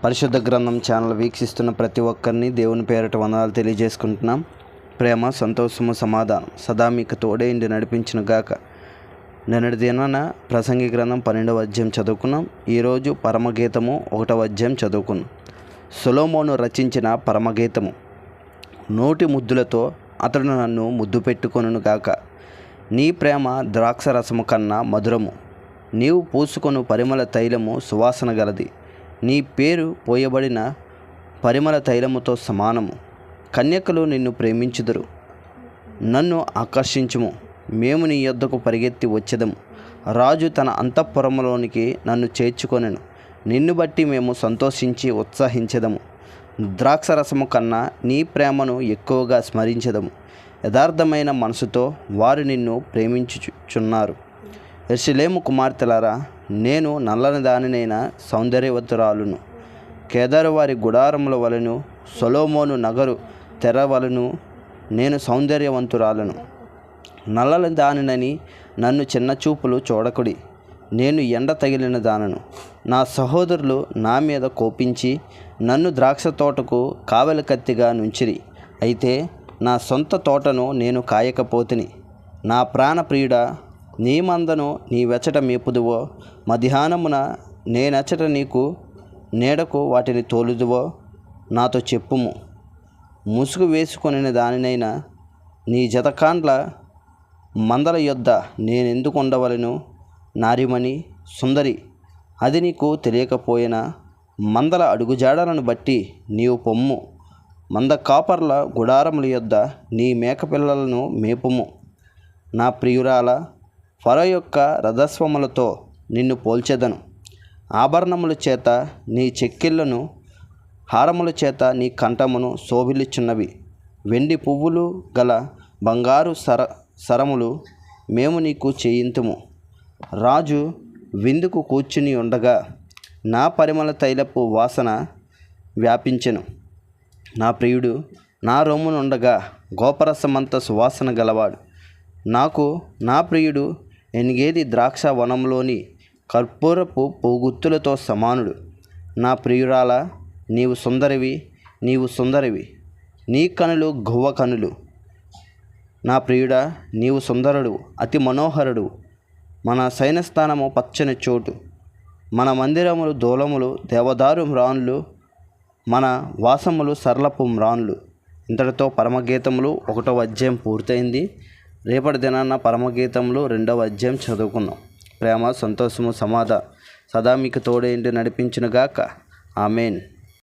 పరిశుద్ధ గ్రంథం ఛానల్ వీక్షిస్తున్న ప్రతి ఒక్కరిని దేవుని పేరిట వందనాలు తెలియజేసుకుంటున్నాం. ప్రేమ, సంతోషము, సమాధానం సదా మీకు తోడే ఇండి నడిపించిన గాక. నిన్నటి దినాన ప్రసంగి గ్రంథం 12వ అధ్యాయం చదువుకున్నాం. ఈరోజు పరమగీతము 1వ అధ్యాయం చదువుకున్నాం. సొలొమోను రచించిన పరమగీతము. నోటి ముద్దులతో అతడు నన్ను ముద్దు పెట్టుకొనును గాక. నీ ప్రేమ ద్రాక్షరసము కన్నా మధురము, నీవు పూసుకొను పరిమళ తైలము సువాసన గలది. నీ పేరు పోయబడిన పరిమళ తైలముతో సమానము. కన్యకలు నిన్ను ప్రేమించుదురు. నన్ను ఆకర్షించుము, మేము నీ యొద్దకు పరిగెత్తి వచ్చెదము. రాజు తన అంతఃపురములోనికి నన్ను చేర్చుకొనెను. నిన్ను బట్టి మేము సంతోషించి ఉత్సాహించెదము. ద్రాక్షరసము కన్నా నీ ప్రేమను ఎక్కువగా స్మరించెదము. యథార్థమైన మనసుతో వారు నిన్ను ప్రేమించుచున్నారు. యెరూషలేము కుమార్తెలారా, నేను నల్లని దానినైన సౌందర్యవతురాలును. కేదారు వారి గుడారముల వలెను, సొలొమోను నగరు తెర వలెను నేను సౌందర్యవంతురాలను. నల్లని దానినని నన్ను చిన్న చూపులు చూడకుడి. నేను ఎండ తగిలిన దానను. నా సహోదరులు నా మీద కోపించి నన్ను ద్రాక్ష తోటకు కావలి కత్తిగా నుంచిరి. అయితే నా సొంత తోటను నేను కాయకపోతిని. నా ప్రాణప్రియుడా, నీ మందను నీ వెచ్చట మేపుదువో, మధ్యాహ్నమున నేనెచ్చట నీకు నీడకు వాటిని తోలుదువో నాతో చెప్పుము. ముసుగు వేసుకొనిన దానినైనా నీ జతకాండ్ల మందల యొద్ద నేనెందుకు ఉండవలెను? నారిమణి, సుందరి, అది నీకు తెలియకపోయినా మందల అడుగుజాడలను బట్టి నీవు పొమ్ము. మంద కాపర్ల గుడారముల యొద్ద నీ మేకపిల్లలను మేపుము. నా ప్రియురాల, ఫరో యొక్క రథస్వములతో నిన్ను పోల్చెదను. ఆభరణముల చేత నీ చెక్కిళ్లను, హారముల చేత నీ కంఠమును శోభిల్చున్నవి. వెండి పువ్వులు గల బంగారు సరములు మేము నీకు చేయింతుము. రాజు విందుకు కూర్చుని ఉండగా నా పరిమళ తైలపు వాసన వ్యాపించెను. నా ప్రియుడు నా రొమ్మునుండగా గోపరసమంత సువాసన గలవాడు. నాకు నా ప్రియుడు ఎనిగేది ద్రాక్ష వనంలోని కర్పూరపు పోగుత్తులతో సమానుడు. నా ప్రియురాల, నీవు సుందరివి, నీవు సుందరివి. నీ కనులు గువ్వ కనులు. నా ప్రియుడా, నీవు సుందరుడు, అతి మనోహరుడు. మన శయనస్థానము పచ్చని చోటు, మన మందిరములు దూలములు, దేవదారు మ్రాన్లు, మన వాసములు సరళపు మ్రాన్లు. ఇంతటితో పరమగీతములు 1వ అధ్యాయం పూర్తయింది. రేపటి దినాన పరమగీతములు 2వ అధ్యాయం చదువుకుందాం. ప్రేమ, సంతోషము, సమాధానం సదా మీకు తోడేంటి నడిపించునుగాక. ఆమెన్.